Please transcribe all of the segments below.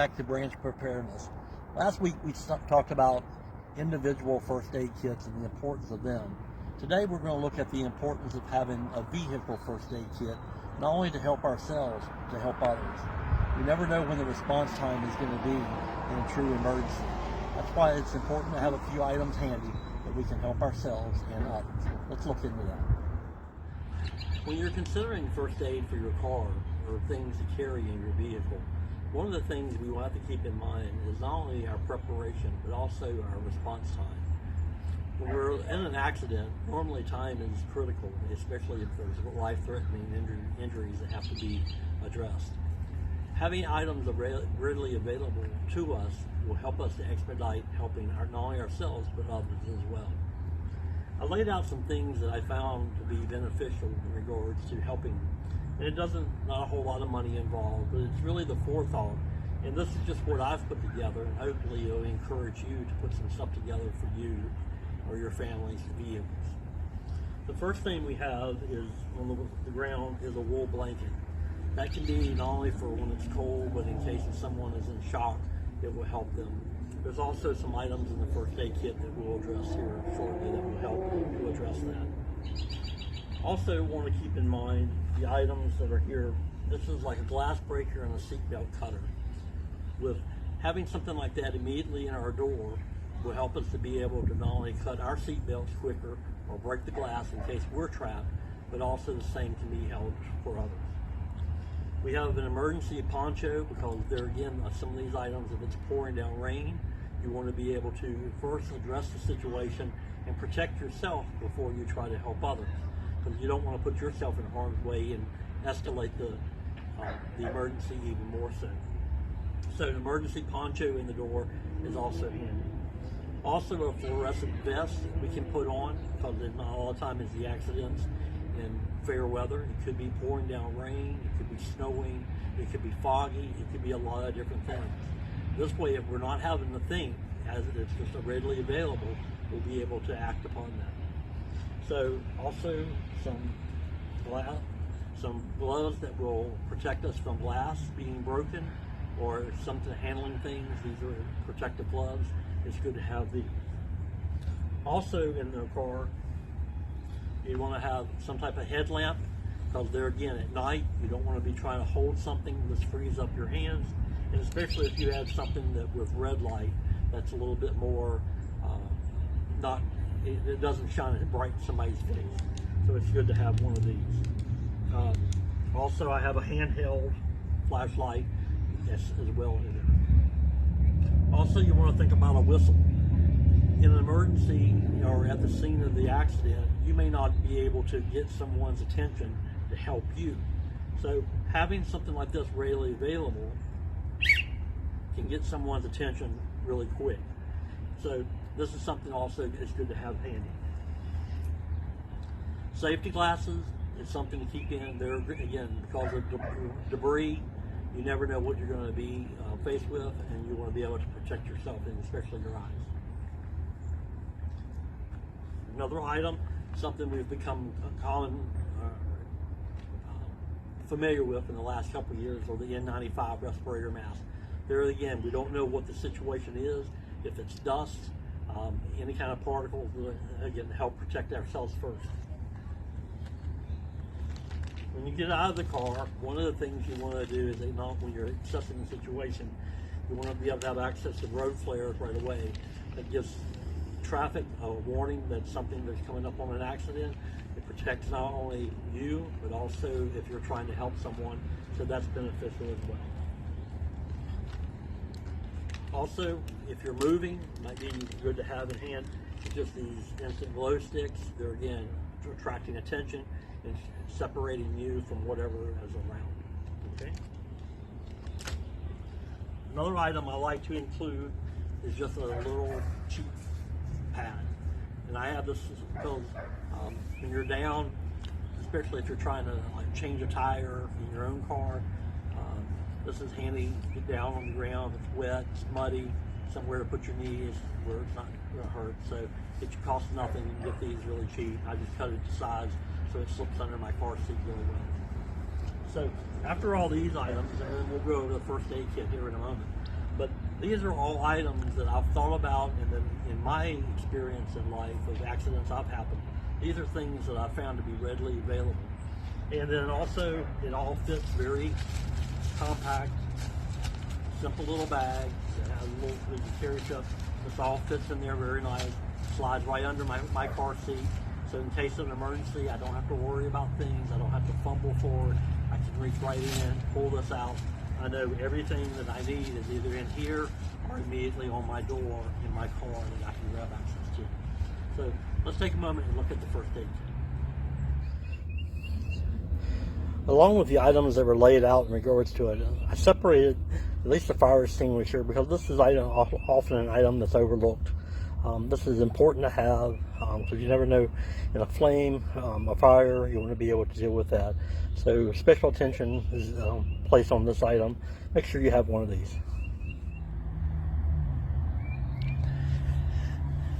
back to Branch Preparedness. Last week we talked about individual first aid kits and the importance of them. Today we're going to look at the importance of having a vehicle first aid kit, not only to help ourselves, to help others. We never know when the response time is going to be in a true emergency. That's why it's important to have a few items handy that we can help ourselves and others. Let's look into that. When you're considering first aid for your car or things to carry in your vehicle, one of the things we want to keep in mind is not only our preparation, but also our response time. When we're in an accident, normally time is critical, especially if there's life-threatening injuries that have to be addressed. Having items readily available to us will help us to expedite helping not only ourselves, but others as well. I laid out some things that I found to be beneficial in regards to helping. And it not a whole lot of money involved, but it's really the forethought. And this is just what I've put together, and hopefully it'll encourage you to put some stuff together for you or your family's vehicles. The first thing we have is on the ground is a wool blanket. That can be not only for when it's cold, but in case someone is in shock, it will help them. There's also some items in the first aid kit that we'll address here shortly that will help to address that. Also want to keep in mind the items that are here. This is like a glass breaker and a seatbelt cutter. With having something like that immediately in our door will help us to be able to not only cut our seatbelts quicker or break the glass in case we're trapped, but also the same can be held for others. We have an emergency poncho because there again, some of these items, if it's pouring down rain, you want to be able to first address the situation and protect yourself before you try to help others. Because you don't want to put yourself in harm's way and escalate the emergency even more so. So an emergency poncho in the door is also handy. Also a fluorescent vest we can put on because not all the time is the accidents in fair weather. It could be pouring down rain, it could be snowing, it could be foggy, it could be a lot of different things. This way, if we're not having to think, as it's just readily available, we'll be able to act upon that. So also some gloves that will protect us from glass being broken or something handling things. These are protective gloves. It's good to have these. Also in the car, you want to have some type of headlamp because there again at night you don't want to be trying to hold something that frees up your hands, and especially if you have something that with red light that's a little bit more it doesn't shine bright in somebody's face, so it's good to have one of these. Also I have a handheld flashlight as well in there. Also you want to think about a whistle. In an emergency or at the scene of the accident, you may not be able to get someone's attention to help you. So having something like this readily available can get someone's attention really quick. So this is something also that's good to have handy. Safety glasses is something to keep in there again because of debris. You never know what you're going to be faced with, and you want to be able to protect yourself and especially your eyes. Another item, something we've become familiar with in the last couple of years, are the N95 respirator masks. There again, we don't know what the situation is, if it's dust, any kind of particles, again, help protect ourselves first. When you get out of the car, one of the things you want to do is when you're assessing the situation, you want to be able to have access to road flares right away. That gives traffic a warning that something that's coming up on an accident. It protects not only you, but also if you're trying to help someone, so that's beneficial as well. Also, if you're moving, it might be good to have in hand just these instant glow sticks. They're again attracting attention and separating you from whatever is around. Okay. Another item I like to include is just a little cheap pad, and I have this because when you're down, especially if you're trying to change a tire in your own car, this is handy to get down on the ground. It's wet, it's muddy, somewhere to put your knees where it's not going to hurt. So it costs nothing. You can get these really cheap. I just cut it to size so it slips under my car seat really well. So after all these items, and then we'll go over the first aid kit here in a moment. These are all items that I've thought about, and then in my experience in life of accidents I've happened, these are things that I found to be readily available. And then also, it all fits very compact, simple little bag that has a little carry stuff. This all fits in there very nice, slides right under my car seat. So in case of an emergency, I don't have to worry about things. I don't have to fumble for it. I can reach right in, pull this out. I know everything that I need is either in here or immediately on my door in my car that I can grab access to. So let's take a moment and look at the first aid kit. Along with the items that were laid out in regards to it, I separated at least the fire extinguisher because this is often an item that's overlooked. This is important to have because you never know, in a flame, a fire, you want to be able to deal with that. So special attention is placed on this item. Make sure you have one of these.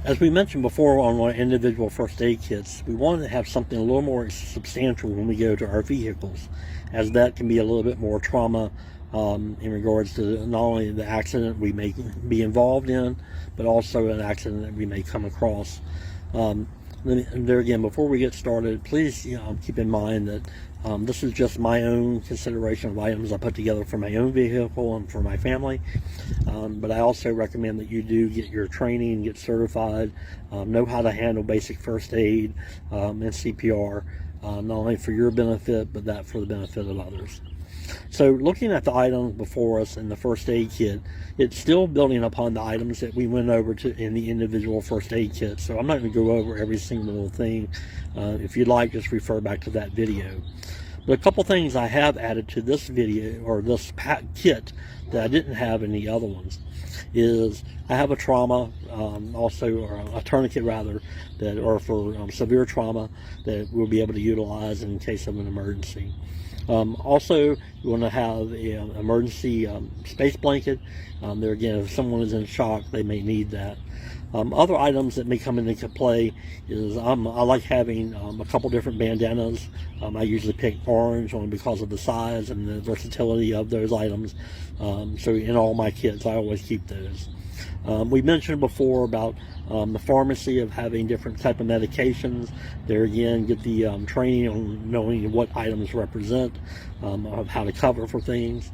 As we mentioned before on our individual first aid kits, we want to have something a little more substantial when we go to our vehicles, as that can be a little bit more trauma in regards to not only the accident we may be involved in, but also an accident that we may come across. There again, before we get started, please keep in mind that this is just my own consideration of items I put together for my own vehicle and for my family. But I also recommend that you do get your training, get certified, know how to handle basic first aid and CPR, not only for your benefit, but that for the benefit of others. So looking at the items before us in the first aid kit, it's still building upon the items that we went over to in the individual first aid kit. So I'm not going to go over every single little thing. If you'd like, just refer back to that video. But a couple things I have added to this video, or this kit, that I didn't have in the other ones, is I have a trauma, also, or a tourniquet rather, that, or for severe trauma, that we'll be able to utilize in case of an emergency. Also, you want to have an emergency space blanket. There again, if someone is in shock, they may need that. Other items that may come into play is I like having a couple different bandanas. I usually pick orange only because of the size and the versatility of those items. So in all my kits, I always keep those. We mentioned before about the pharmacy of having different type of medications. There again, get the training on knowing what items represent, of how to cover for things.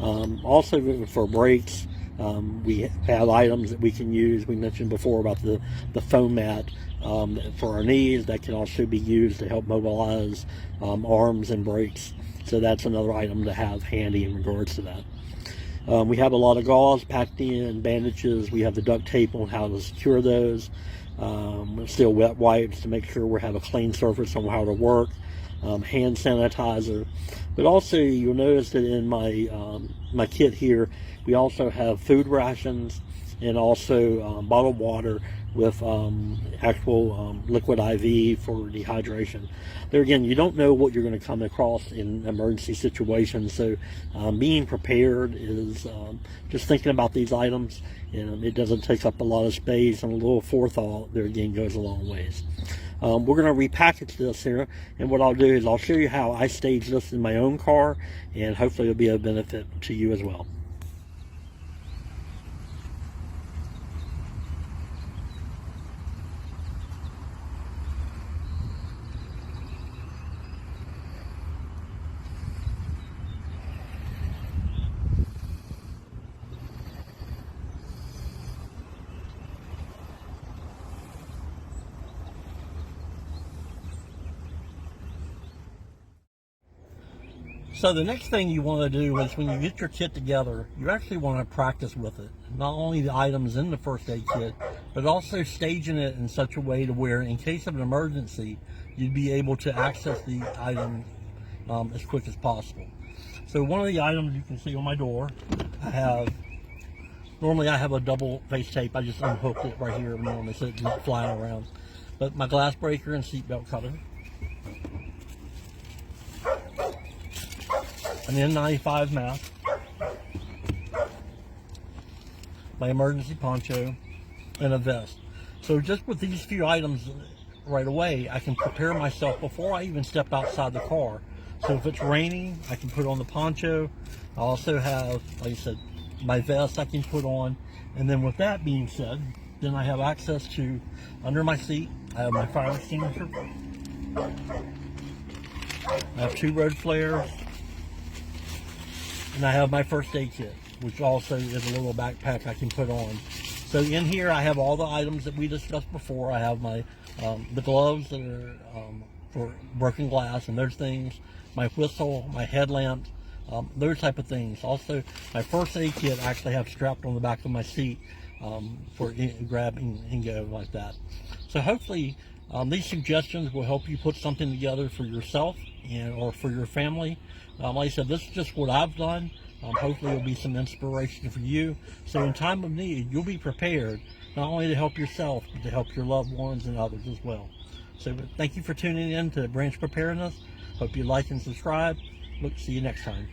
Also for brakes, we have items that we can use. We mentioned before about the foam mat for our knees that can also be used to help mobilize arms and brakes. So that's another item to have handy in regards to that. We have a lot of gauze packed in, bandages. We have the duct tape on how to secure those. Still wet wipes to make sure we have a clean surface on how to work. Hand sanitizer. But also, you'll notice that in my kit here, we also have food rations and also bottled water with actual liquid IV for dehydration. There again, you don't know what you're going to come across in emergency situations, so being prepared is just thinking about these items, and it doesn't take up a lot of space, and a little forethought there again goes a long ways. We're going to repackage this here, and what I'll do is I'll show you how I stage this in my own car, and hopefully it'll be a benefit to you as well. So the next thing you want to do is when you get your kit together, you actually want to practice with it. Not only the items in the first aid kit, but also staging it in such a way to where in case of an emergency, you'd be able to access the item as quick as possible. So one of the items you can see on my door, normally I have a double face tape. I just unhooked it right here normally so it's not flying around. But my glass breaker and seatbelt cutter. An N95 mask, my emergency poncho, and a vest. So just with these few items right away, I can prepare myself before I even step outside the car. So if it's raining, I can put on the poncho. I also have, like I said, my vest I can put on. And then with that being said, then I have access to, under my seat, I have my fire extinguisher. I have 2 road flares. And I have my first aid kit, which also is a little backpack I can put on. So in here I have all the items that we discussed before. I have my the gloves that are for broken glass and those things, my whistle, my headlamp, those type of things. Also, my first aid kit I actually have strapped on the back of my seat for grabbing and go like that. So hopefully these suggestions will help you put something together for yourself or for your family. Like I said, this is just what I've done. Hopefully it'll be some inspiration for you. So in time of need, you'll be prepared, not only to help yourself, but to help your loved ones and others as well. So thank you for tuning in to Branch Preparedness. Hope you like and subscribe. See you next time.